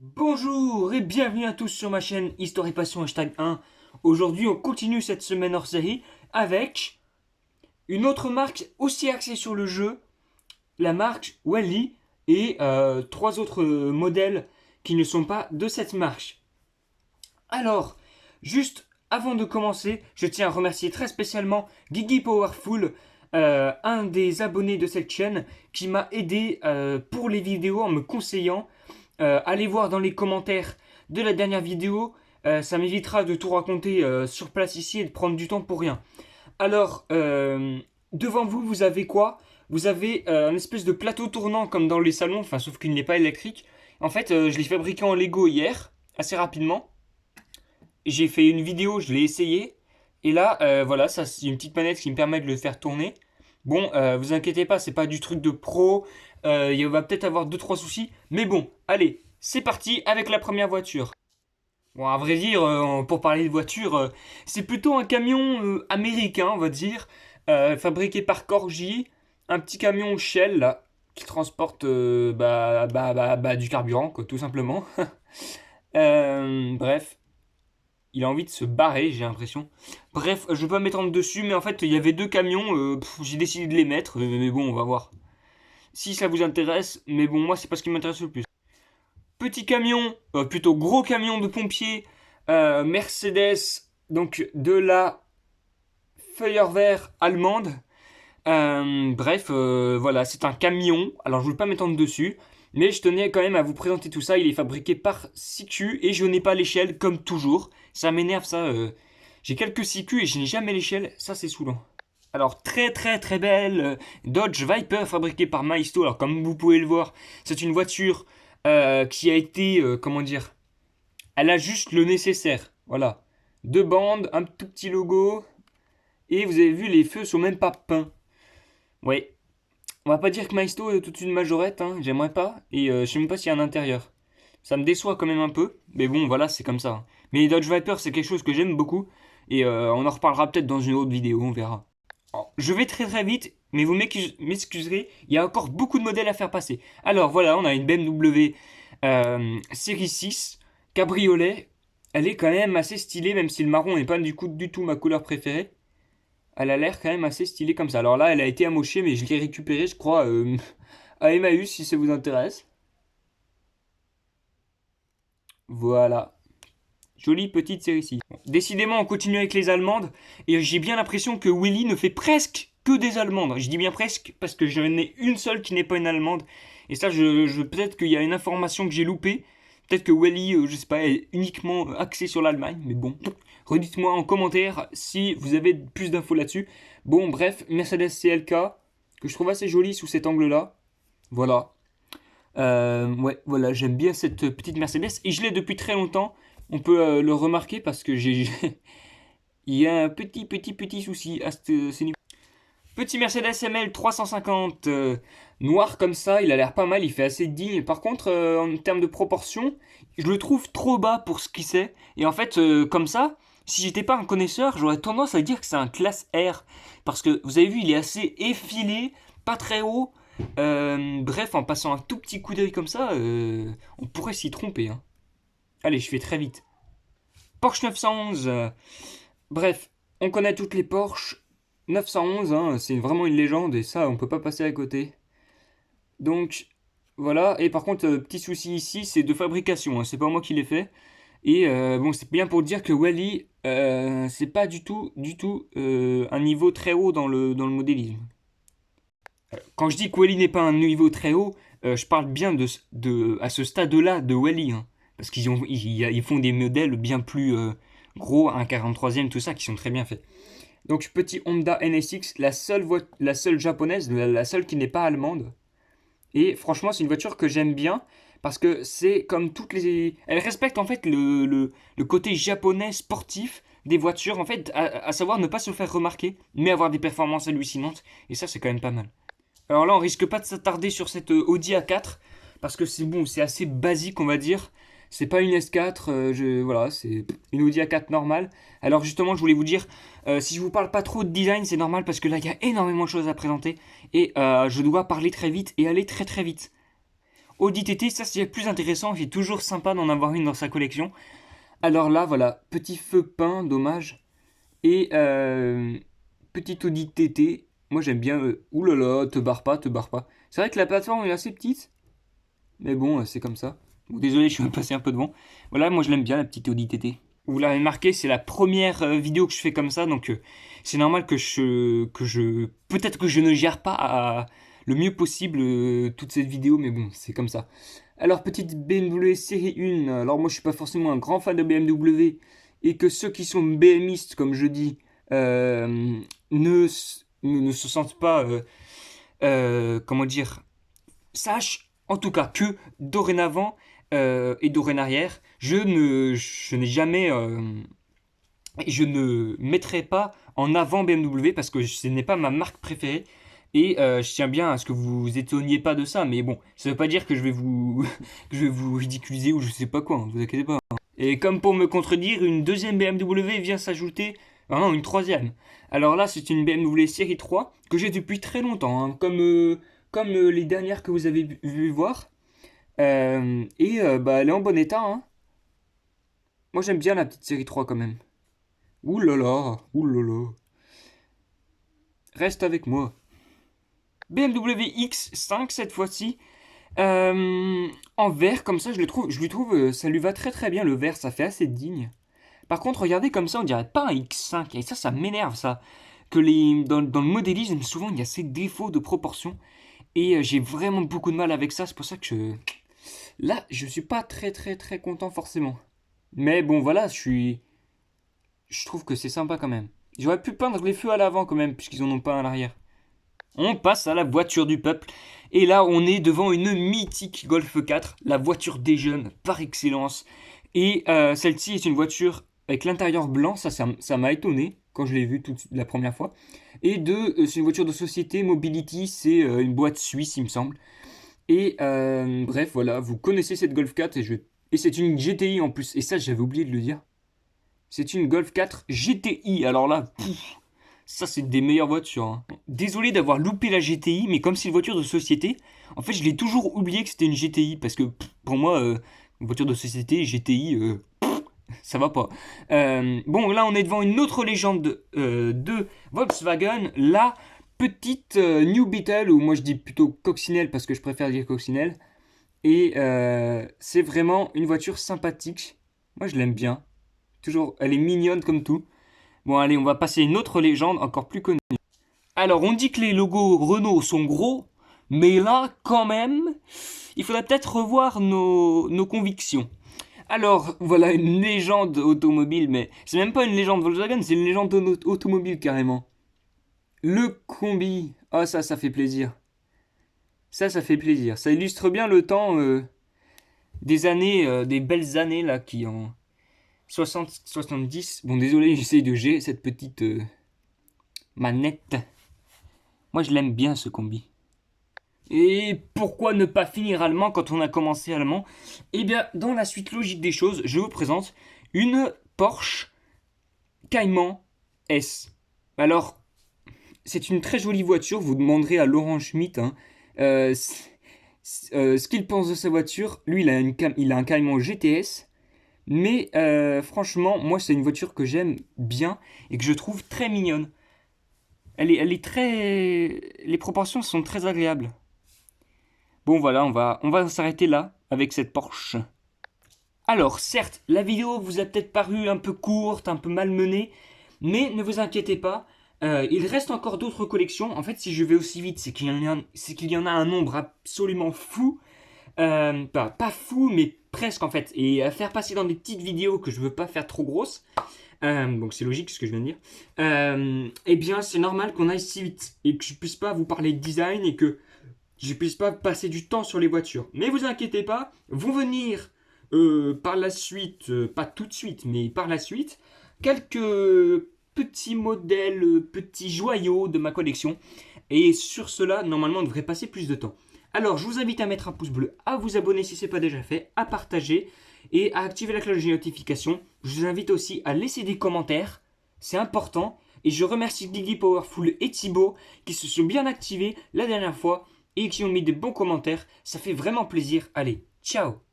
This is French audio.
Bonjour et bienvenue à tous sur ma chaîne Histoire et Passion #1. Aujourd'hui, on continue cette semaine hors série avec une autre marque aussi axée sur le jeu, la marque Wally, et trois autres modèles qui ne sont pas de cette marque. Alors, juste avant de commencer, je tiens à remercier très spécialement Gigi Powerful, un des abonnés de cette chaîne, qui m'a aidé pour les vidéos en me conseillant. Allez voir dans les commentaires de la dernière vidéo, ça m'évitera de tout raconter sur place ici et de prendre du temps pour rien. Alors, devant vous, vous avez quoi? Vous avez un espèce de plateau tournant comme dans les salons, enfin sauf qu'il n'est pas électrique. En fait, je l'ai fabriqué en Lego hier, assez rapidement. J'ai fait une vidéo, je l'ai essayé. Et là, voilà, ça c'est une petite manette qui me permet de le faire tourner. Bon, vous inquiétez pas, c'est pas du truc de pro. Il va peut-être avoir deux trois soucis. Mais bon, allez, c'est parti avec la première voiture. Bon, à vrai dire, pour parler de voiture, c'est plutôt un camion américain, on va dire, fabriqué par Corgi. Un petit camion Shell, là, qui transporte du carburant, quoi, tout simplement. Bref, il a envie de se barrer, j'ai l'impression. Bref, je vais pas m'étendre dessus, mais en fait, il y avait deux camions, j'ai décidé de les mettre, mais bon, on va voir. Si ça vous intéresse, mais bon, moi, c'est pas ce qui m'intéresse le plus. Petit camion, plutôt gros camion de pompiers, Mercedes, donc de la Feuerwehr allemande. Voilà, c'est un camion. Alors, je ne vais pas m'étendre dessus, mais je tenais quand même à vous présenter tout ça. Il est fabriqué par CQ et je n'ai pas l'échelle comme toujours. Ça m'énerve ça. J'ai quelques CQ et je n'ai jamais l'échelle. Ça, c'est saoulant. Alors, très très très belle Dodge Viper fabriquée par Maisto. Alors, comme vous pouvez le voir, c'est une voiture qui a été, comment dire, elle a juste le nécessaire. Voilà. Deux bandes, un tout petit logo. Et vous avez vu, les feux sont même pas peints. Ouais. On va pas dire que Maisto est toute une majorette, hein. J'aimerais pas. Et je sais même pas s'il y a un intérieur. Ça me déçoit quand même un peu. Mais bon, voilà, c'est comme ça, hein. Mais les Dodge Viper, c'est quelque chose que j'aime beaucoup. Et on en reparlera peut-être dans une autre vidéo, on verra. Alors, je vais très très vite, mais vous m'excuserez, il y a encore beaucoup de modèles à faire passer. Alors voilà, on a une BMW série 6, cabriolet. Elle est quand même assez stylée, même si le marron n'est pas du coup du tout ma couleur préférée. Elle a l'air quand même assez stylée comme ça. Alors là, elle a été amochée, mais je l'ai récupérée, je crois, à Emmaüs, si ça vous intéresse. Voilà. Jolie petite série 6. Bon, décidément, on continue avec les Allemandes, et j'ai bien l'impression que Willy ne fait presque que des Allemandes. Je dis bien presque, parce que j'en ai une seule qui n'est pas une Allemande. Et ça, peut-être qu'il y a une information que j'ai loupée. Peut-être que Willy, je sais pas, est uniquement axé sur l'Allemagne, mais bon. Redites-moi en commentaire si vous avez plus d'infos là-dessus. Bon, bref, Mercedes CLK, que je trouve assez jolie sous cet angle-là. Voilà. Ouais, voilà, j'aime bien cette petite Mercedes, et je l'ai depuis très longtemps. On peut le remarquer parce que il y a un petit souci à ce niveau. Petit Mercedes ML 350, noir comme ça, il a l'air pas mal, il fait assez digne. Par contre, en termes de proportion, je le trouve trop bas pour ce qu'il c'est. Et en fait, comme ça, si j'étais pas un connaisseur, j'aurais tendance à dire que c'est un classe R. Parce que vous avez vu, il est assez effilé, pas très haut. Bref, en passant un tout petit coup d'œil comme ça, on pourrait s'y tromper, hein. Allez, je fais très vite. Porsche 911. Bref, on connaît toutes les Porsche. 911, hein, c'est vraiment une légende et ça, on peut pas passer à côté. Donc, voilà. Et par contre, petit souci ici, c'est de fabrication, hein, c'est pas moi qui l'ai fait. Et bon, c'est bien pour dire que Wally, c'est pas du tout un niveau très haut dans le modélisme. Quand je dis que Wally n'est pas un niveau très haut, je parle bien à ce stade-là de Wally, hein. Parce qu'ils font des modèles bien plus gros, un 43e, tout ça, qui sont très bien faits. Donc petit Honda NSX, la seule japonaise, la seule qui n'est pas allemande. Et franchement, c'est une voiture que j'aime bien parce que c'est comme toutes les... Elle respecte en fait le côté japonais sportif des voitures, en fait, à savoir ne pas se faire remarquer, mais avoir des performances hallucinantes. Et ça, c'est quand même pas mal. Alors là, on risque pas de s'attarder sur cette Audi A4 parce que c'est bon, c'est assez basique, on va dire. C'est pas une S4, voilà, c'est une Audi A4 normale. Alors justement, je voulais vous dire, si je vous parle pas trop de design, c'est normal parce que là, il y a énormément de choses à présenter et je dois parler très vite et aller très très vite. Audi TT, ça c'est plus intéressant, c'est toujours sympa d'en avoir une dans sa collection. Alors là, voilà, petit feu peint, dommage. Et petit Audi TT, moi j'aime bien. Ouh là là, te barre pas, te barre pas. C'est vrai que la plateforme est assez petite, mais bon, c'est comme ça. Bon, désolé, je suis passé un peu devant. Voilà, moi je l'aime bien, la petite Audi TT. Vous l'avez marqué, c'est la première vidéo que je fais comme ça, donc c'est normal peut-être que je ne gère pas le mieux possible toute cette vidéo, mais bon, c'est comme ça. Alors, petite BMW série 1, alors moi je suis pas forcément un grand fan de BMW, et que ceux qui sont BMistes, comme je dis, ne se sentent pas, comment dire, sache en tout cas que dorénavant et dorénarrière, je n'ai jamais, je ne mettrai pas en avant BMW parce que ce n'est pas ma marque préférée. Et je tiens bien à ce que vous vous étonniez pas de ça, mais bon, ça veut pas dire que je vais vous, que je vais vous ridiculiser ou je sais pas quoi, hein, vous inquiétez pas. Et comme pour me contredire, une deuxième BMW vient s'ajouter, ah non, une troisième. Alors là, c'est une BMW série 3 que j'ai depuis très longtemps, hein, comme les dernières que vous avez vu voir. Bah, elle est en bon état, hein. Moi, j'aime bien la petite série 3 quand même. Ouh là là, ouh là là. Reste avec moi. BMW X5 cette fois-ci. En vert, comme ça, je lui trouve, ça lui va très très bien. Le vert, ça fait assez digne. Par contre, regardez comme ça, on dirait pas un X5. Et ça m'énerve ça. Dans le modélisme, souvent, il y a ces défauts de proportion. Et j'ai vraiment beaucoup de mal avec ça. C'est pour ça que là, je suis pas très très très content forcément. Mais bon, voilà, je trouve que c'est sympa quand même. J'aurais pu peindre les feux à l'avant quand même, puisqu'ils en ont pas à l'arrière. On passe à la voiture du peuple. Et là, on est devant une mythique Golf 4, la voiture des jeunes par excellence. Et celle-ci est une voiture avec l'intérieur blanc, ça m'a étonné quand je l'ai vue la première fois. Et c'est une voiture de société, Mobility, c'est une boîte suisse, il me semble. Et bref, voilà, vous connaissez cette Golf 4 et c'est une GTI en plus. Et ça, j'avais oublié de le dire. C'est une Golf 4 GTI. Alors là, ça c'est des meilleures voitures, hein. Désolé d'avoir loupé la GTI, mais comme c'est une voiture de société, en fait je l'ai toujours oublié que c'était une GTI, parce que pour moi, une voiture de société, GTI, ça va pas. Bon, là on est devant une autre légende de Volkswagen, la petite New Beetle, ou moi je dis plutôt coccinelle, parce que je préfère dire coccinelle. Et c'est vraiment une voiture sympathique. Moi je l'aime bien. Toujours, elle est mignonne comme tout. Bon, allez, on va passer à une autre légende encore plus connue. Alors, on dit que les logos Renault sont gros, mais là, quand même, il faudrait peut-être revoir nos convictions. Alors, voilà une légende automobile, mais c'est même pas une légende Volkswagen, c'est une légende automobile carrément. Le combi. Ah, ça fait plaisir. Ça fait plaisir. Ça illustre bien le temps des années, des belles années là qui en 60-70. Bon, désolé, j'essaye de gérer cette petite manette. Moi, je l'aime bien ce combi. Et pourquoi ne pas finir allemand quand on a commencé allemand? Eh bien, dans la suite logique des choses, je vous présente une Porsche Cayman S. Alors, c'est une très jolie voiture. Vous demanderez à Laurent Schmitt hein, ce qu'il pense de sa voiture. Lui, il a un Cayman GTS. Mais franchement, moi, c'est une voiture que j'aime bien et que je trouve très mignonne. Elle est très... Les proportions sont très agréables. Bon, voilà, on va s'arrêter là avec cette Porsche. Alors, certes, la vidéo vous a peut-être paru un peu courte, un peu malmenée, mais ne vous inquiétez pas, il reste encore d'autres collections. En fait, si je vais aussi vite, c'est qu'il y en a un nombre absolument fou. Pas fou, mais presque en fait. Et à faire passer dans des petites vidéos que je veux pas faire trop grosses. Donc c'est logique ce que je viens de dire. Eh bien, c'est normal qu'on aille si vite et que je puisse pas vous parler de design et que je puisse pas passer du temps sur les voitures. Mais vous inquiétez pas, vont venir par la suite, pas tout de suite, mais par la suite, quelques petits modèles, petits joyaux de ma collection. Et sur cela, normalement, on devrait passer plus de temps. Alors, je vous invite à mettre un pouce bleu, à vous abonner si ce n'est pas déjà fait, à partager et à activer la cloche de notification. Je vous invite aussi à laisser des commentaires, c'est important. Et je remercie Gigi Powerful et Thibaut qui se sont bien activés la dernière fois et qui ont mis des bons commentaires. Ça fait vraiment plaisir. Allez, ciao!